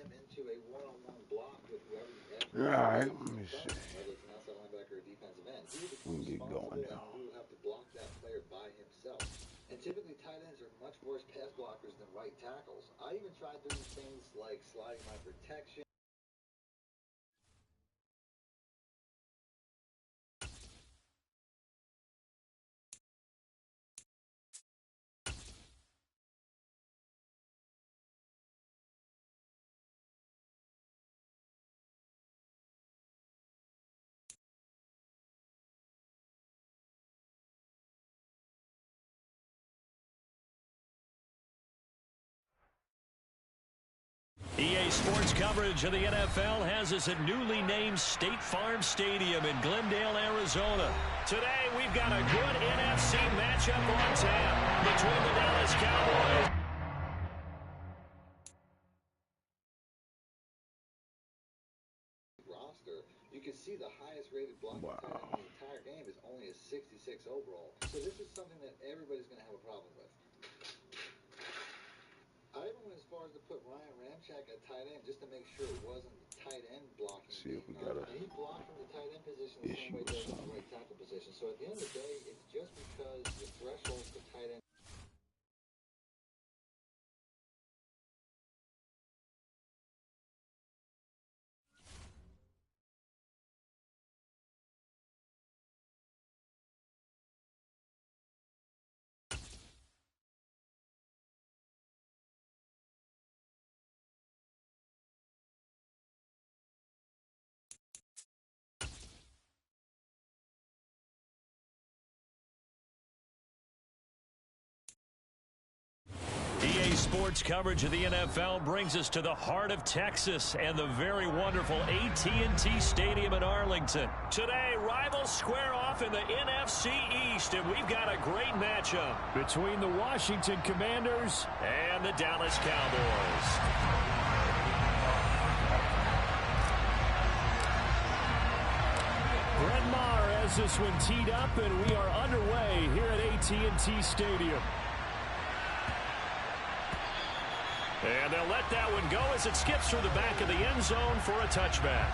him into a one-on-one block with whoever you have. All right, let me see. Whether it's an outside linebacker or defensive end, he We can get going now. and will have to block that player by himself. And typically, tight ends are much worse pass blockers than right tackles. I even tried doing things like sliding my protection. EA Sports coverage of the NFL has us at newly named State Farm Stadium in Glendale, Arizona. Today, we've got a good NFC matchup on tap between the Dallas Cowboys. Roster, you can see the highest rated blocking tight end in the entire game is only a 66 overall. So this is something that everybody's going to have a problem with. I even went as far as to put Ryan Ramczyk at tight end just to make sure it wasn't the tight end blocking. See if we got a he blocked from the tight end position the same way he does from the right tackle position. So at the end of the day, it's just because the threshold for tight end. EA Sports coverage of the NFL brings us to the heart of Texas and the very wonderful AT&T Stadium in Arlington. Today, rivals square off in the NFC East, and we've got a great matchup between the Washington Commanders and the Dallas Cowboys. Brett Maher has this one teed up, and we are underway here at AT&T Stadium. And they'll let that one go as it skips through the back of the end zone for a touchback.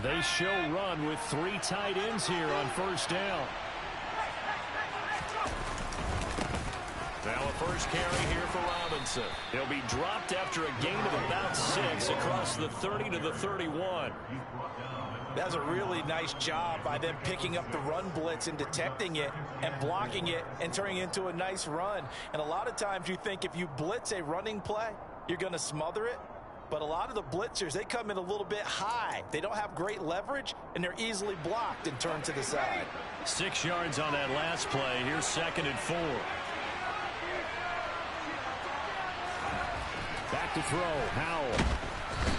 They show run with 3 tight ends here on first down. Now a first carry here for Robinson. He'll be dropped after a gain of about 6 across the 30 to the 31. That's a really nice job by them picking up the run blitz and detecting it and blocking it and turning it into a nice run. And a lot of times you think if you blitz a running play, you're going to smother it. But a lot of the blitzers, they come in a little bit high. They don't have great leverage, and they're easily blocked and turned to the side. 6 yards on that last play. Here's 2nd and 4. Back to throw. Howell.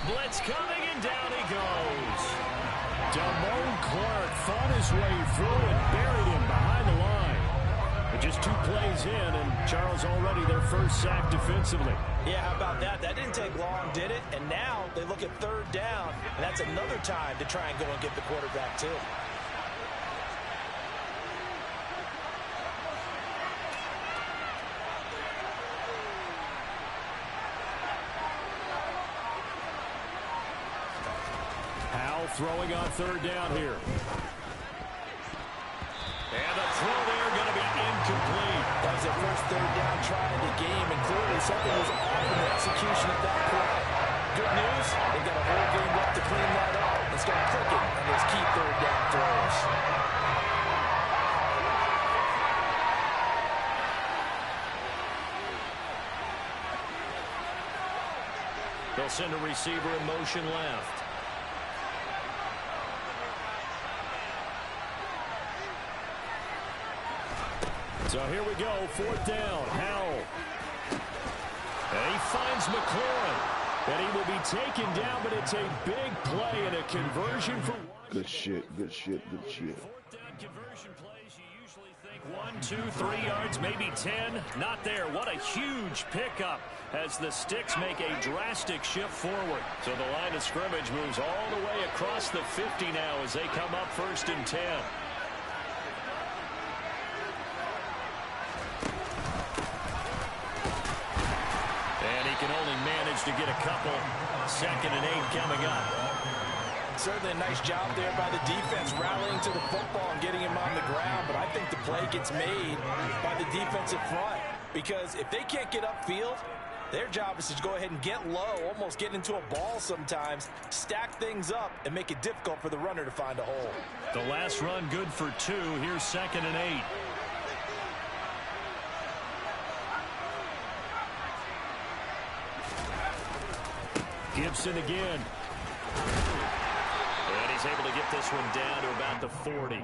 Blitz coming, and down he goes. Damone Clark fought his way through and buried him behind the line. But just 2 plays in, and Charles already their first sack defensively. Yeah, how about that? That didn't take long, did it? And now they look at 3rd down, and that's another time to try and go and get the quarterback, too. Howell throwing on 3rd down here. And the throw there going to be incomplete. That was their first 3rd down try of the game, and clearly something was off in the execution of that play. Good news, they've got a whole game left to clean that up and start clicking on those key 3rd down throws. They'll send a receiver in motion left. So here we go, 4th down. Howell. And he finds McLaurin. And he will be taken down, but it's a big play and a conversion for Washington. Good shit, good shit, good shit. Fourth down conversion plays, you usually think 1, 2, 3 yards, maybe 10. Not there. What a huge pickup as the Sticks make a drastic shift forward. So the line of scrimmage moves all the way across the 50 now as they come up 1st and 10. And he can only manage to get a couple. 2nd and 8 coming up. Certainly a nice job there by the defense rallying to the football and getting him on the ground. But I think the play gets made by the defensive front. Because if they can't get upfield, their job is to go ahead and get low, almost get into a ball sometimes, stack things up, and make it difficult for the runner to find a hole. The last run good for 2. Here's 2nd and 8. Gibson again. And he's able to get this one down to about the 40.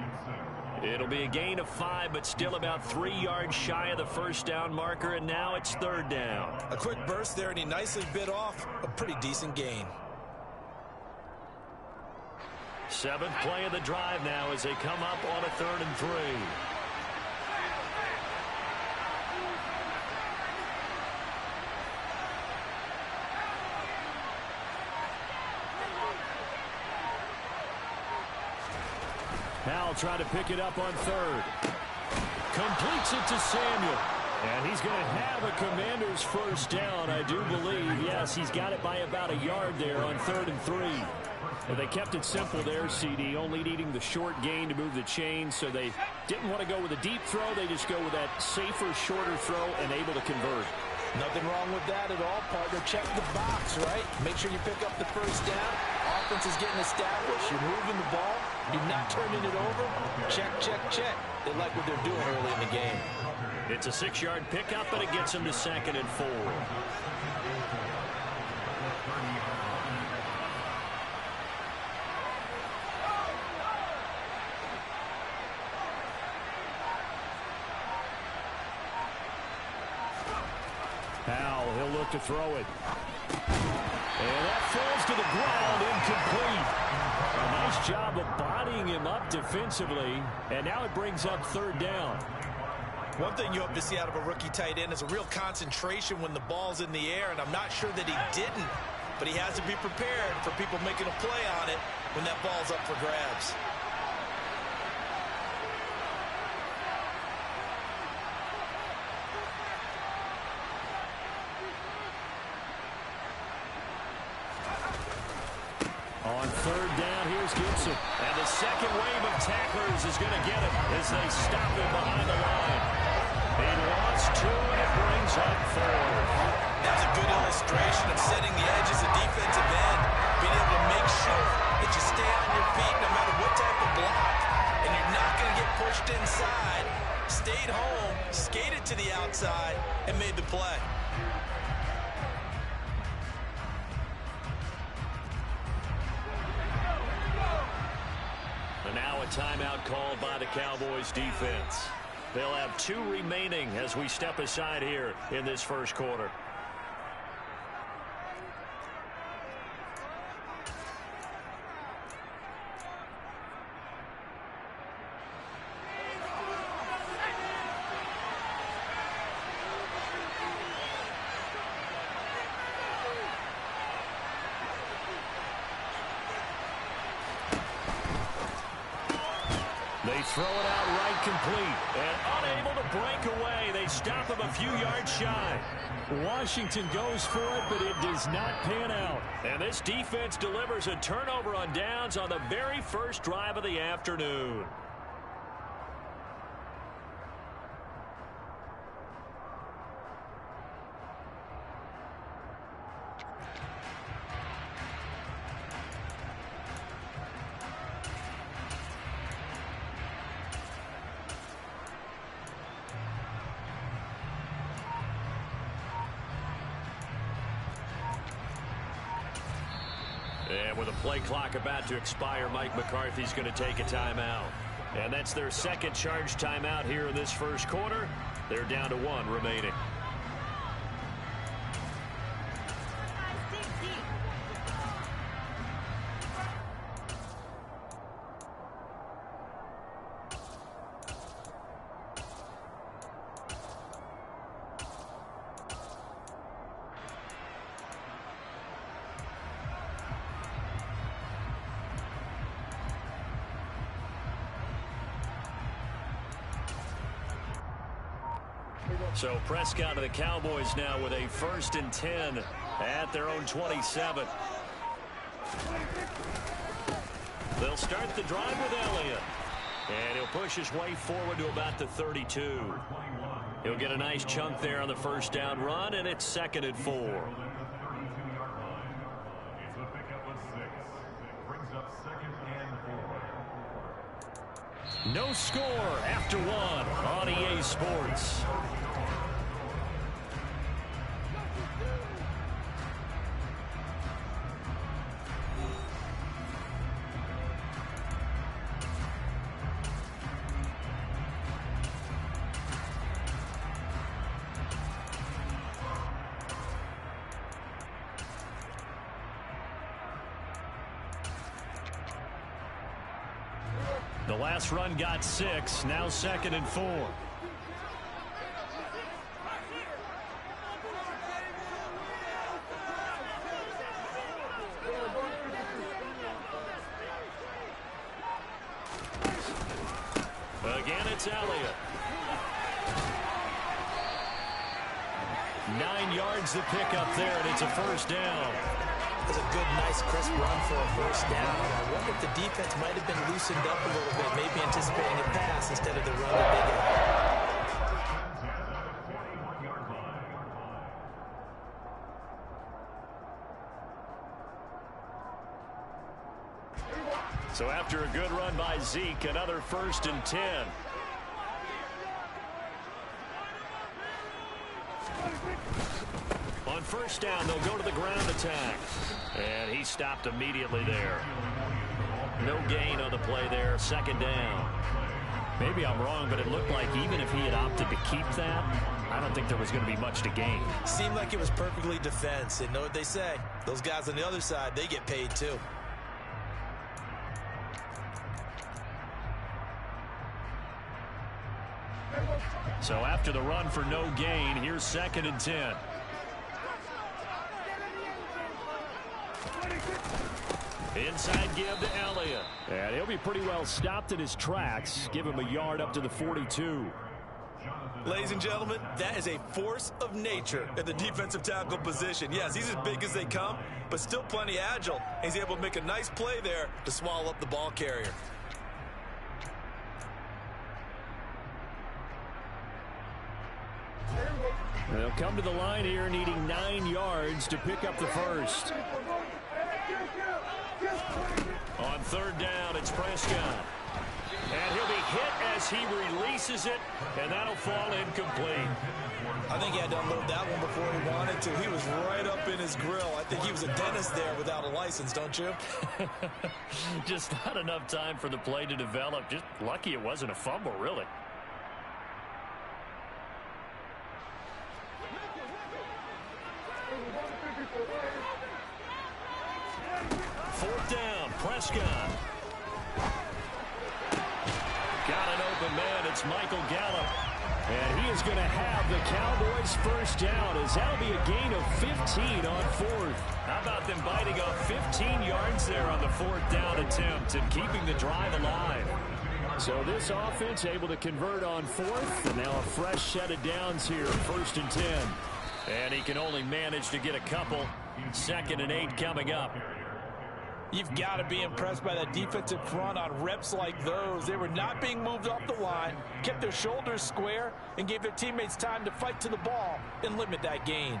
It'll be a gain of 5, but still about 3 yards shy of the first down marker, and now it's 3rd down. A quick burst there, and he nicely bit off a pretty decent gain. 7th play of the drive now as they come up on a 3rd and 3. Now trying to pick it up on 3rd. Completes it to Samuel. And he's going to have a Commander's first down, I do believe. Yes, he's got it by about a yard there on 3rd and 3. Well, they kept it simple there, CD, only needing the short gain to move the chains, so they didn't want to go with a deep throw. They just go with that safer, shorter throw and able to convert. Nothing wrong with that at all, partner. Check the box, right? Make sure you pick up the first down. Offense is getting established. You're moving the ball. You're not turning it over. Check, check, check. They like what they're doing early in the game. It's a 6-yard pickup, but it gets them to 2nd and 4. Powell, he'll look to throw it. And that falls to the ground, incomplete. A nice job of bodying him up defensively, and now it brings up 3rd down. One thing you hope to see out of a rookie tight end is a real concentration when the ball's in the air, and I'm not sure that he didn't, but he has to be prepared for people making a play on it when that ball's up for grabs. On 3rd down, here's Gibson. And the second wave of tacklers is going to get him as they stop him behind the line. He lost 2, and it brings up 4th. That's a good illustration of setting the edge as a defensive end. Being able to make sure that you stay on your feet no matter what type of block. And you're not going to get pushed inside. Stayed home, skated to the outside, and made the play. And now a timeout called by the Cowboys defense. They'll have 2 remaining as we step aside here in this first quarter. They throw it out right complete, and unable to break away. They stop him a few yards shy. Washington goes for it, but it does not pan out. And this defense delivers a turnover on downs on the very first drive of the afternoon. And with a play clock about to expire, Mike McCarthy's going to take a timeout. And that's their second charge timeout here in this first quarter. They're down to 1 remaining. So Prescott of the Cowboys now with a 1st and 10 at their own 27. They'll start the drive with Elliott. And he'll push his way forward to about the 32. He'll get a nice chunk there on the 1st down run, and it's 2nd and 4. No score after 1 on EA Sports. The last run got 6, now 2nd and 4. Again, it's Elliott. 9 yards to pick up there, and it's a 1st down. That's a good, nice, crisp run for a 1st down. I wonder if the defense might have been loosened up a little bit, maybe anticipating a pass instead of the run that they got. So after a good run by Zeke, another 1st and 10. On 1st down, they'll go to the ground attack. And he stopped immediately there. No gain on the play there, 2nd down. Maybe I'm wrong, but it looked like even if he had opted to keep that, I don't think there was going to be much to gain. Seemed like it was perfectly defense. And know what they say? Those guys on the other side, they get paid too. So after the run for no gain, here's 2nd and 10. Inside give to Elliott. And he'll be pretty well stopped in his tracks. Give him a yard up to the 42. Ladies and gentlemen, that is a force of nature at the defensive tackle position. Yes, he's as big as they come, but still plenty agile. He's able to make a nice play there to swallow up the ball carrier. They'll come to the line here needing 9 yards to pick up the 1st. On 3rd down, it's Prescott. And he'll be hit as he releases it, and that'll fall incomplete. I think he had to unload that one before he wanted to. He was right up in his grill. I think he was a dentist there without a license, don't you? Just not enough time for the play to develop. Just lucky it wasn't a fumble, really. 4th down, Prescott. Got an open man. It's Michael Gallup. And he is going to have the Cowboys' 1st down, as that'll be a gain of 15 on 4th. How about them biting up 15 yards there on the 4th down attempt and keeping the drive alive? So this offense able to convert on 4th, and now a fresh set of downs here, 1st and 10. And he can only manage to get a couple. 2nd and 8 coming up. You've got to be impressed by that defensive front on reps like those. They were not being moved off the line, kept their shoulders square, and gave their teammates time to fight to the ball and limit that gain.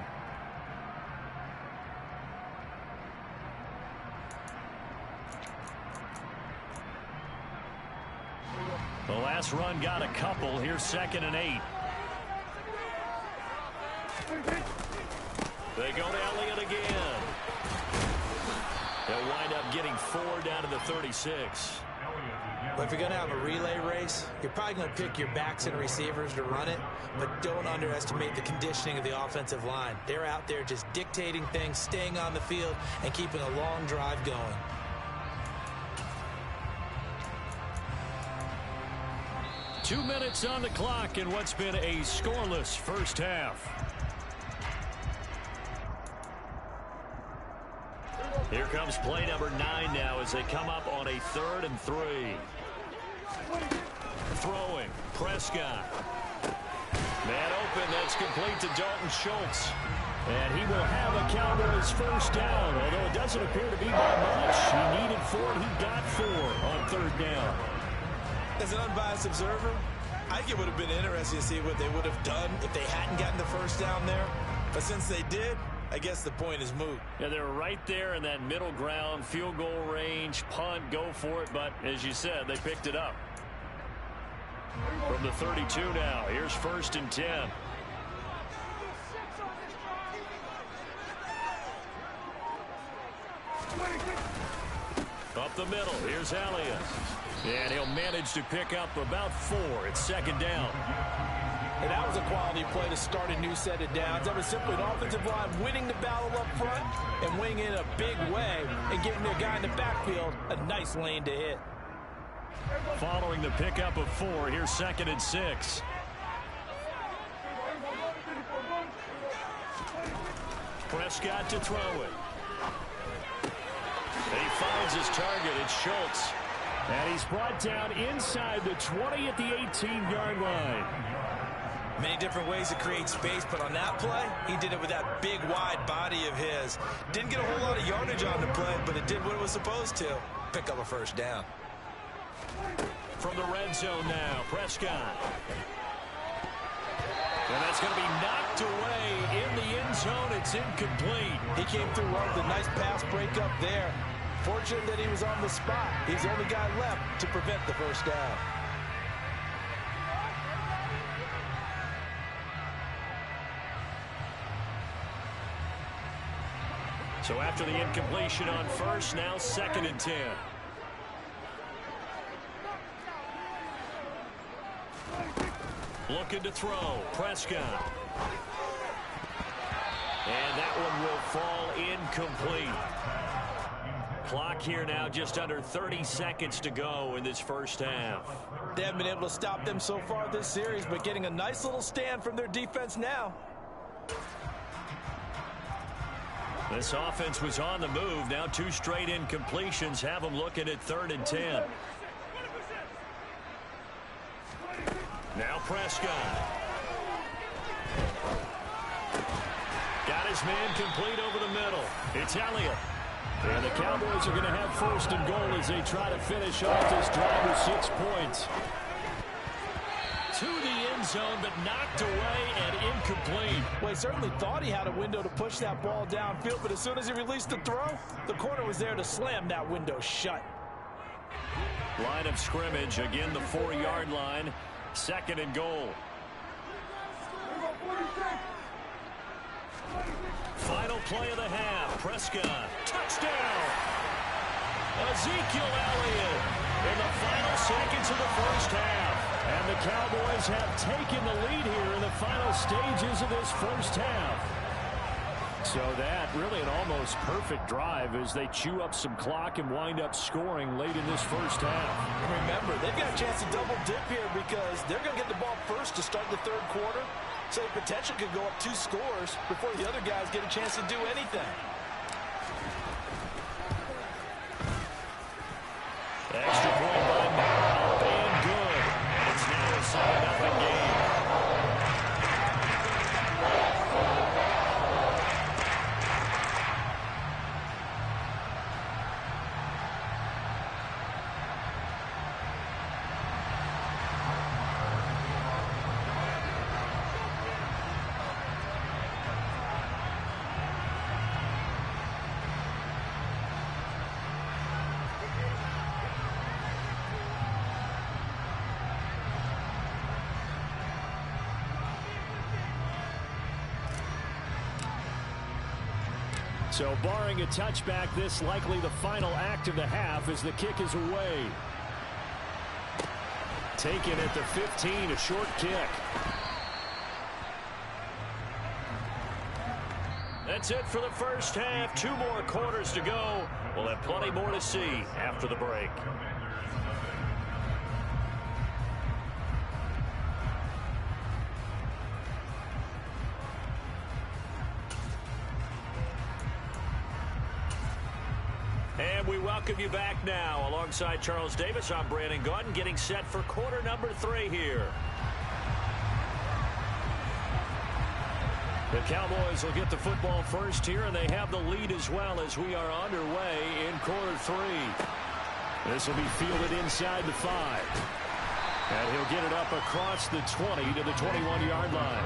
The last run got a couple. Here's 2nd and 8. They go to Elliott again. They'll wind up getting 4 down to the 36. But if you're going to have a relay race, you're probably going to pick your backs and receivers to run it, but don't underestimate the conditioning of the offensive line. They're out there just dictating things, staying on the field, and keeping a long drive going. Two minutes on the clock in what's been a scoreless 1st half. Here comes play number 9 now as they come up on a 3rd and 3. Throwing, Prescott. Man open, that's complete to Dalton Schultz. And he will have a Cowboys first down, although it doesn't appear to be by much. He needed 4, and he got 4 on 3rd down. As an unbiased observer, I think it would have been interesting to see what they would have done if they hadn't gotten the first down there. But since they did, I guess the point is moot. Yeah, they're right there in that middle ground, field goal range, punt, go for it. But as you said, they picked it up. From the 32 now, here's 1st and 10. Up the middle, here's Elliott. And he'll manage to pick up about 4. It's 2nd down. And that was a quality play to start a new set of downs. That was simply an offensive line winning the battle up front and winning in a big way and giving their guy in the backfield a nice lane to hit. Following the pickup of 4, here's 2nd and 6. Prescott to throw it. And he finds his target. It's Schultz. And he's brought down inside the 20 at the 18-yard line. Many different ways to create space, but on that play, he did it with that big, wide body of his. Didn't get a whole lot of yardage on the play, but it did what it was supposed to. Pick up a first down. From the red zone now, Prescott. And that's going to be knocked away in the end zone. It's incomplete. He came through well with a nice pass breakup there. Fortunate that he was on the spot. He's the only guy left to prevent the first down. So after the incompletion on 1st, now 2nd and 10. Looking to throw. Prescott. And that one will fall incomplete. Clock here now, just under 30 seconds to go in this first half. They haven't been able to stop them so far this series, but getting a nice little stand from their defense now. This offense was on the move. Now 2 straight incompletions have them looking at 3rd and 10. Now Prescott. Got his man complete over the middle. It's Elliott. And the Cowboys are going to have 1st and goal as they try to finish off this drive with 6 points. To the end zone, but knocked away and incomplete. Well, he certainly thought he had a window to push that ball downfield, but as soon as he released the throw, the corner was there to slam that window shut. Line of scrimmage, again the 4-yard line. 2nd and goal. Final play of the half. Prescott. Touchdown. Ezekiel Elliott in the final seconds of the first half. And the Cowboys have taken the lead here in the final stages of this first half. So that really an almost perfect drive as they chew up some clock and wind up scoring late in this first half. Remember, they've got a chance to double dip here because they're going to get the ball first to start the 3rd quarter. So the potential could go up 2 scores before the other guys get a chance to do anything. Extra point by Merrill, and good. It's now a 7-0 game. So barring a touchback, this likely the final act of the half as the kick is away. Taken at the 15, a short kick. That's it for the first half. 2 more quarters to go. We'll have plenty more to see after the break. And we welcome you back now. Alongside Charles Davis, I'm Brandon Gaudin, getting set for quarter number 3 here. The Cowboys will get the football first here, and they have the lead as well as we are underway in quarter 3. This will be fielded inside the 5. And he'll get it up across the 20 to the 21-yard line.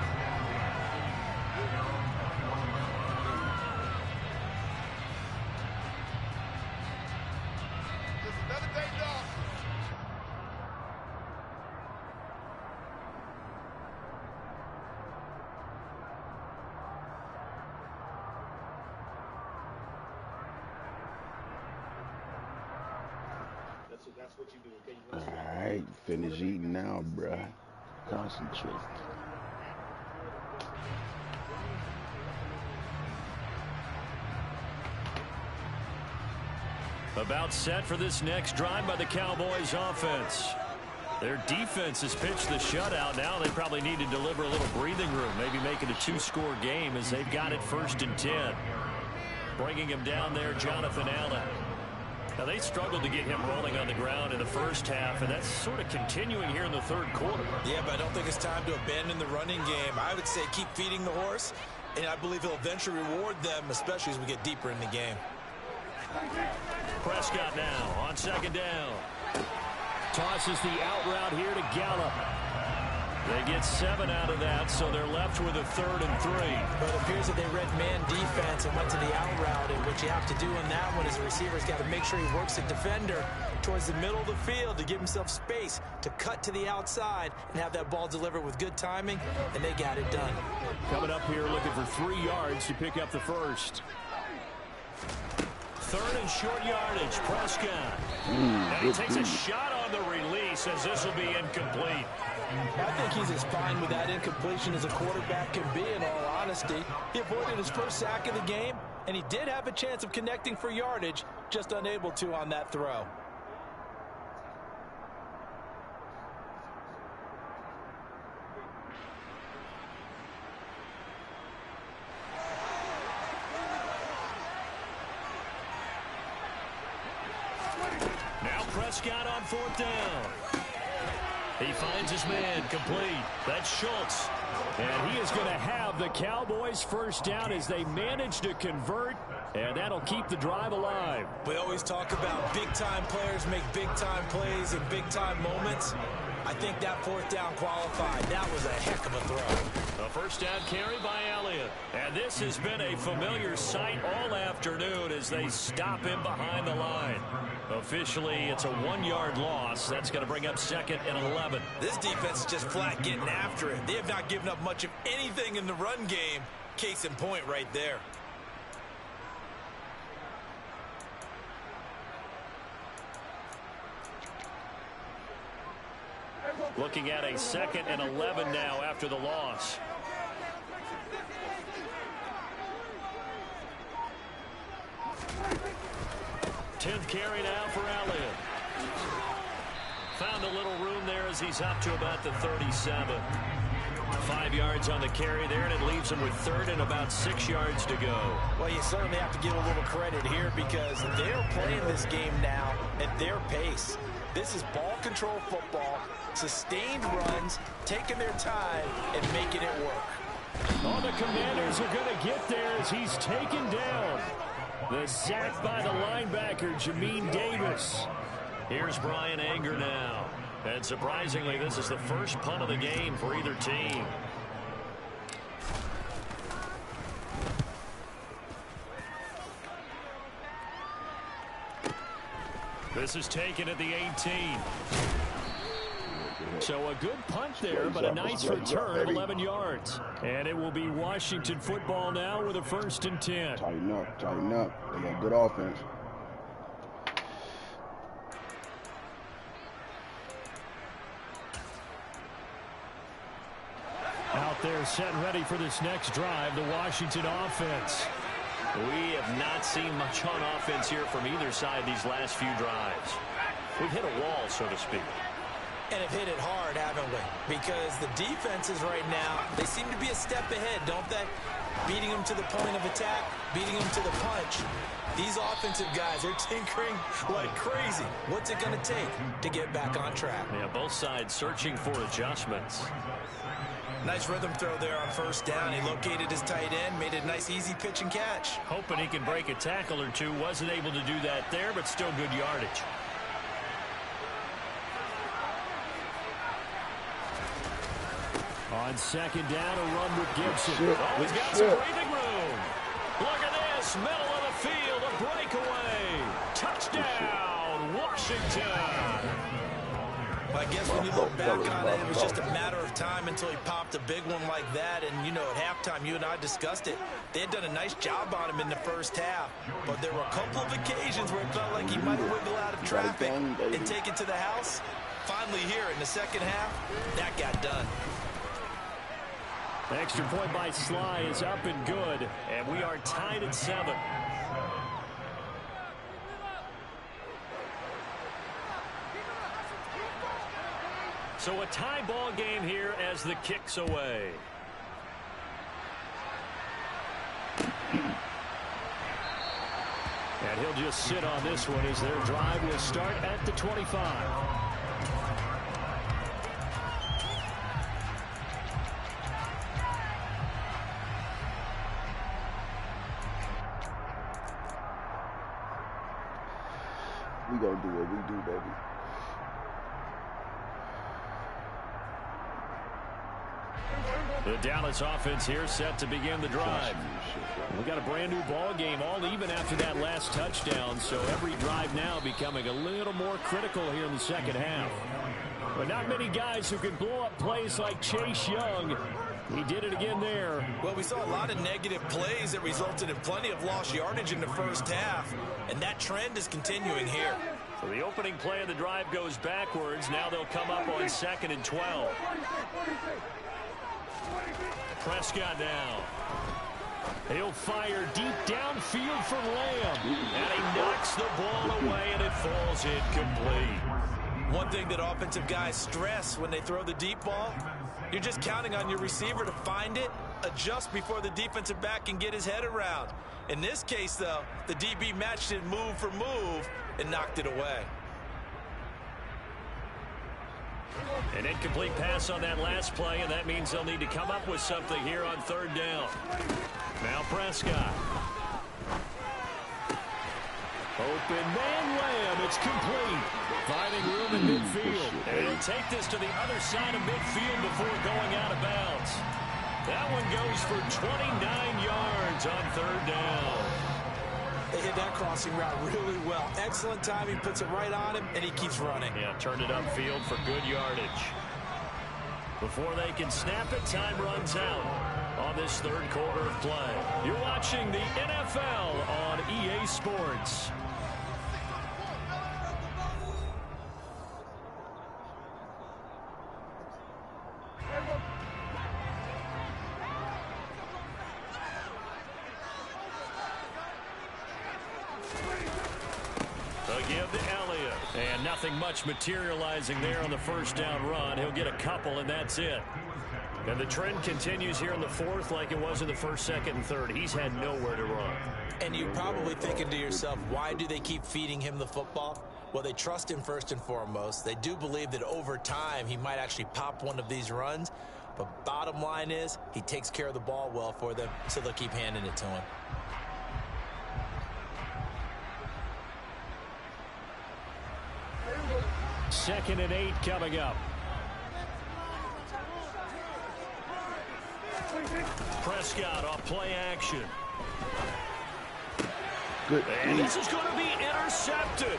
Alright, finish eating now, bruh. Concentrate. About set for this next drive by the Cowboys offense. Their defense has pitched the shutout. Now they probably need to deliver a little breathing room, maybe make it a 2-score game as they've got it 1st and 10. Bringing him down there, Jonathan Allen. Now, they struggled to get him rolling on the ground in the first half, and that's sort of continuing here in the 3rd quarter. Yeah, but I don't think it's time to abandon the running game. I would say keep feeding the horse, and I believe he'll eventually reward them, especially as we get deeper in the game. Prescott now on 2nd down. Tosses the out route here to Gallup. They get 7 out of that, so they're left with a 3rd and 3. But it appears that they read man defense and went to the out route, and what you have to do in that one is the receiver's got to make sure he works the defender towards the middle of the field to give himself space to cut to the outside and have that ball delivered with good timing, and they got it done. Coming up here looking for 3 yards to pick up the first. 3rd and short yardage, Prescott. Now he takes a shot on the release as this will be incomplete. I think he's as fine with that incompletion as a quarterback can be, in all honesty. He avoided his first sack of the game, and he did have a chance of connecting for yardage, just unable to on that throw. Now Prescott on 4th down. He finds his man complete. That's Schultz. And he is going to have the Cowboys first down as they manage to convert, and that'll keep the drive alive. We always talk about big-time players make big-time plays in big-time moments. I think that 4th down qualified. That was a heck of a throw. A first down carry by Elliott. And this has been a familiar sight all afternoon as they stop him behind the line. Officially, it's a 1-yard loss. That's going to bring up 2nd and 11. This defense is just flat getting after it. They have not given up much of anything in the run game. Case in point right there. Looking at a 2nd and 11 now after the loss. Tenth carry now for Elliott. Found a little room there as he's up to about the 37. 5 yards on the carry there, and it leaves him with 3rd and about 6 yards to go. Well, you certainly have to give a little credit here because they're playing this game now at their pace. This is ball control football, sustained runs, taking their time, and making it work. Oh, the Commanders are going to get there as he's taken down. The sack by the linebacker, Jamin Davis. Here's Brian Anger now. And surprisingly, this is the first punt of the game for either team. This is taken at the 18. So a good punt there, but a nice return of 11 yards. And it will be Washington football now with a 1st and 10. Tighten up, tighten up. They got good offense. Out there set and ready for this next drive, the Washington offense. We have not seen much on offense here from either side these last few drives. We've hit a wall, so to speak. And have hit it hard, haven't we? Because the defenses right now, they seem to be a step ahead, don't they? Beating them to the point of attack, beating them to the punch. These offensive guys are tinkering like crazy. What's it going to take to get back on track? Yeah, both sides searching for adjustments. Nice rhythm throw there on first down. He located his tight end, made it a nice easy pitch and catch. Hoping he can break a tackle or two. Wasn't able to do that there, but still good yardage. On second down, a run with Gibson. He's got some breathing room. Look at this, middle of the field, a breakaway. Touchdown, Washington. I guess when you look back on it, it was just a matter of time until he popped a big one like that. And, you know, at halftime, you and I discussed it. They had done a nice job on him in the first half. But there were a couple of occasions where it felt like he might wiggle out of traffic and take it to the house. Finally here in the second half, that got done. The extra point by Sly is up and good. And we are tied at 7. So a tie ball game here as the kick's away. And he'll just sit on this one as their drive will start at the 25. We gonna do what we do, baby. The Dallas offense here set to begin the drive. We got a brand new ball game, all even after that last touchdown, so every drive now becoming a little more critical here in the second half. But not many guys who can blow up plays like Chase Young. He did it again there. Well, we saw a lot of negative plays that resulted in plenty of lost yardage in the first half, and that trend is continuing here. So the opening play of the drive goes backwards. Now they'll come up on 2nd and 12. Prescott now. He'll fire deep downfield for Lamb. And he knocks the ball away, and it falls incomplete. One thing that offensive guys stress when they throw the deep ball, you're just counting on your receiver to find it, adjust before the defensive back can get his head around. In this case, though, the DB matched it move for move and knocked it away. An incomplete pass on that last play, and that means they'll need to come up with something here on 3rd down. Now Prescott. Open man Lamb. It's complete. Finding room in midfield. And he'll take this to the other side of midfield before going out of bounds. That one goes for 29 yards on 3rd down. They hit that crossing route really well. Excellent timing, puts it right on him, and he keeps running. Yeah, turned it upfield for good yardage. Before they can snap it, time runs out on this 3rd quarter of play. You're watching the NFL on EA Sports. Give to Elliott. And nothing much materializing there on the 1st down run. He'll get a couple, and that's it. And the trend continues here in the 4th like it was in the 1st, 2nd, and 3rd. He's had nowhere to run. And you're probably thinking to yourself, why do they keep feeding him the football? Well, they trust him first and foremost. They do believe that over time he might actually pop one of these runs. But bottom line is he takes care of the ball well for them, so they'll keep handing it to him. 2nd and 8 coming up. Prescott off play action. Good. And this is going to be intercepted.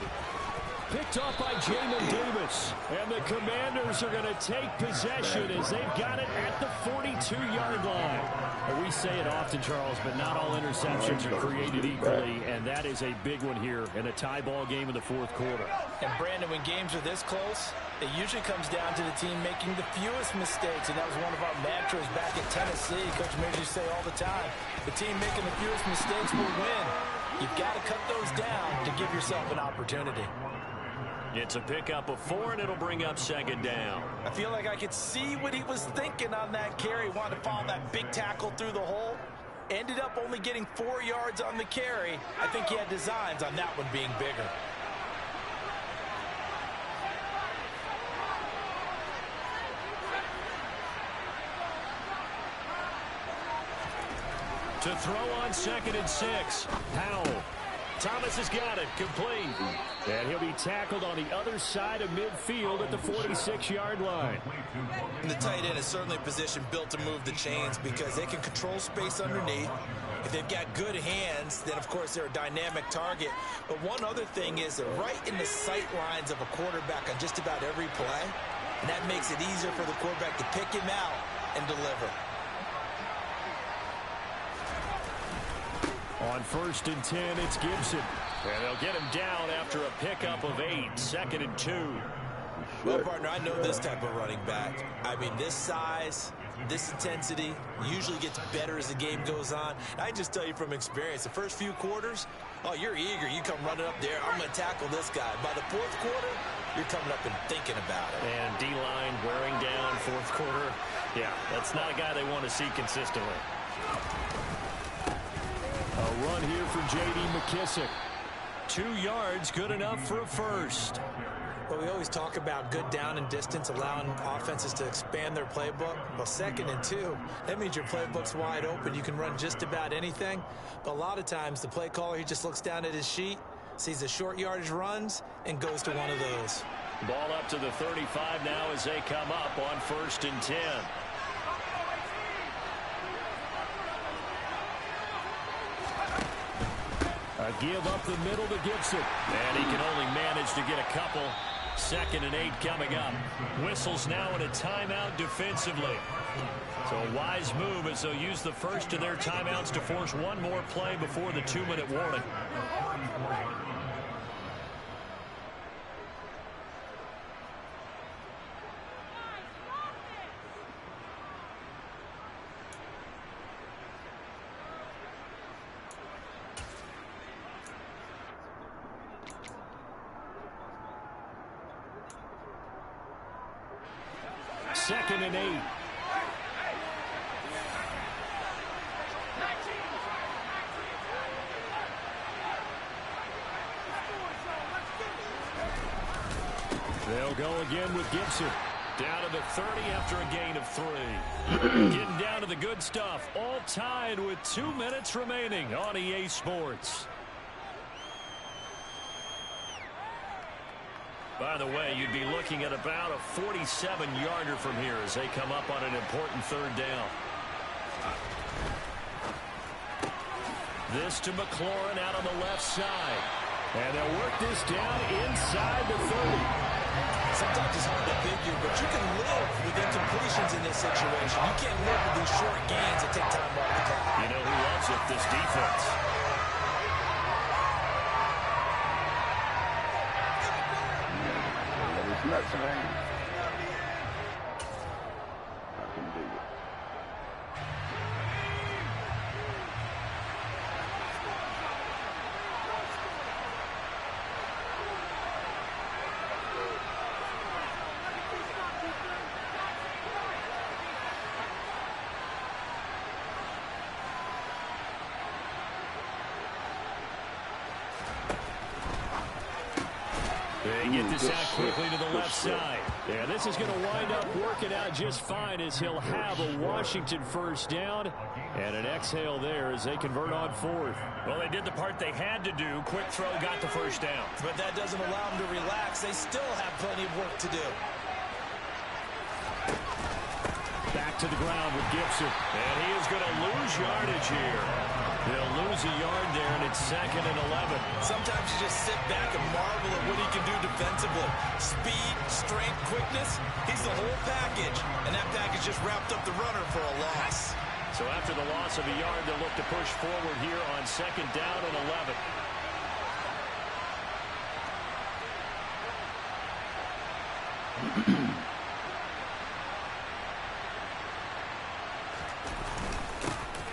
Picked off by Jamin Davis. And the Commanders are going to take possession as they've got it at the 42-yard line. We say it often, Charles, but not all interceptions are created equally, and that is a big one here in a tie ball game in the 4th quarter. And, Brandon, when games are this close, it usually comes down to the team making the fewest mistakes, and that was one of our mantras back at Tennessee. Coach Mears used to say all the time, the team making the fewest mistakes will win. You've got to cut those down to give yourself an opportunity. It's a pickup of 4, and it'll bring up 2nd down. I feel like I could see what he was thinking on that carry. Wanted to follow that big tackle through the hole. Ended up only getting 4 yards on the carry. I think he had designs on that one being bigger. To throw on 2nd and 6. Powell. Thomas has got it. Complete. And he'll be tackled on the other side of midfield at the 46-yard line. And the tight end is certainly a position built to move the chains because they can control space underneath. If they've got good hands, then, of course, they're a dynamic target. But one other thing is they're right in the sight lines of a quarterback on just about every play. And that makes it easier for the quarterback to pick him out and deliver. On 1st and 10, it's Gibson. And they'll get him down after a pickup of 8. 2nd and 2. Well, partner, I know this type of running back. I mean, this size, this intensity usually gets better as the game goes on. I just tell you from experience, the first few quarters, oh, you're eager. You come running up there. I'm going to tackle this guy. By the 4th quarter, you're coming up and thinking about it. And D-line wearing down 4th quarter. Yeah, that's not a guy they want to see consistently. A run here for J.D. McKissick. 2 yards, good enough for a first. Well, we always talk about good down and distance, allowing offenses to expand their playbook. Well, 2nd and 2, that means your playbook's wide open. You can run just about anything. But a lot of times, the play caller, he just looks down at his sheet, sees the short yardage runs, and goes to one of those. Ball up to the 35 now as they come up on 1st and 10. A give up the middle to Gibson. And he can only manage to get a couple. 2nd and 8 coming up. Whistles now in a timeout defensively. So a wise move as they'll use the first of their timeouts to force one more play before the 2-minute warning. Second and 8. They'll go again with Gibson. Down to the 30 after a gain of 3. Getting down to the good stuff. All tied with 2 minutes remaining on EA Sports. By the way, you'd be looking at about a 47-yarder from here as they come up on an important 3rd down. This to McLaurin out on the left side. And they'll work this down inside the 30. Sometimes it's hard to figure, but you can live with incompletions in this situation. You can't live with these short gains that take time off the clock. You know who loves it? This defense. Nuts, man. I can dig it. They get this out quickly to the left side. Yeah, this is going to wind up working out just fine as he'll have a Washington first down. And an exhale there as they convert on 4th. Well, they did the part they had to do. Quick throw got the first down. But that doesn't allow them to relax. They still have plenty of work to do. Back to the ground with Gibson. And he is going to lose yardage here. They'll lose a yard there, and it's 2nd and 11. Sometimes you just sit back and marvel at what he can do defensively. Speed, strength, quickness, he's the whole package. And that package just wrapped up the runner for a loss. So after the loss of a yard, they'll look to push forward here on 2nd down and 11.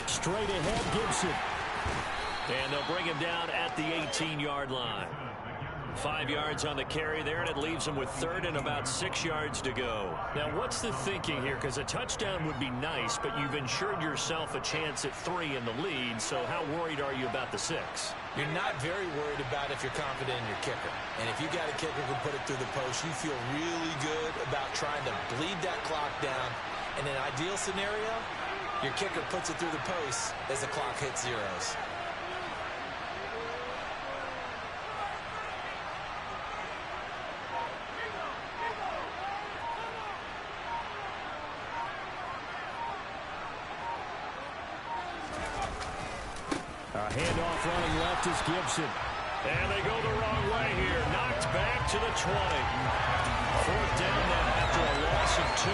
Straight ahead, Gibson. And they'll bring him down at the 18-yard line. 5 yards on the carry there, and it leaves him with 3rd and about 6 yards to go. Now, what's the thinking here? Because a touchdown would be nice, but you've ensured yourself a chance at 3 in the lead, so how worried are you about the 6? You're not very worried about if you're confident in your kicker. And if you got a kicker who can put it through the post, you feel really good about trying to bleed that clock down. In an ideal scenario, Your kicker puts it through the post as the clock hits zeros. Handoff running left is Gibson. And they go the wrong way here. Knocked back to the 20. 4th down then after a loss of 2.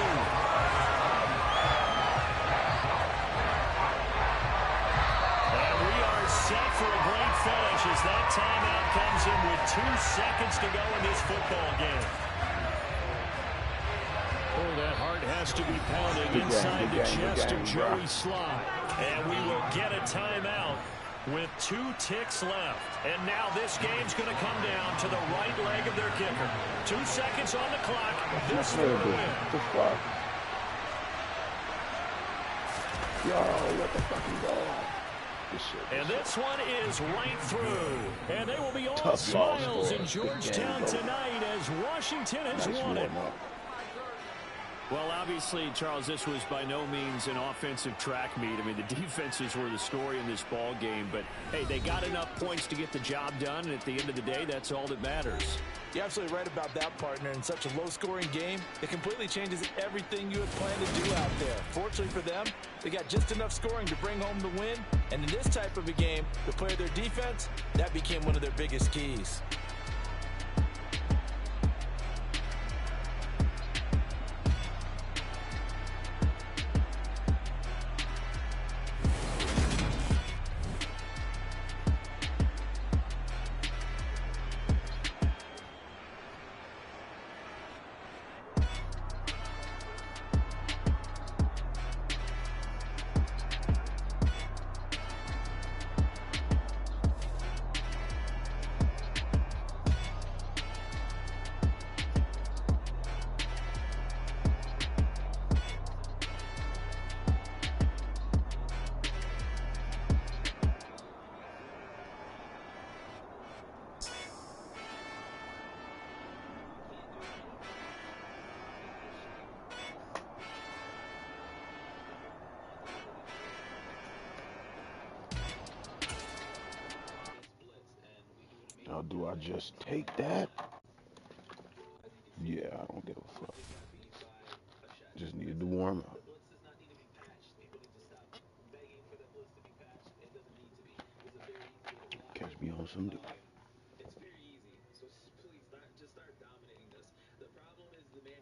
And we are set for a great finish as that timeout comes in with 2 seconds to go in this football game. Oh, that heart has to be pounding inside the chest of Joey Sly. And we will get a timeout with 2 ticks left. And now this game's going to come down to the right leg of their kicker. 2 seconds on the clock. This is the win. Yo, what the fuck is going? And this one is right through. And they will be all smiles in Georgetown tonight as Washington has won it. Well, obviously, Charles, this was by no means an offensive track meet. I mean, the defenses were the story in this ball game. But, hey, they got enough points to get the job done. And at the end of the day, that's all that matters. You're absolutely right about that, partner. In such a low-scoring game, it completely changes everything you had planned to do out there. Fortunately for them, they got just enough scoring to bring home the win. And in this type of a game, to play their defense, that became one of their biggest keys. Now, do I just take that? Yeah, I don't give a fuck. Just needed to warm up. Catch me on some duty.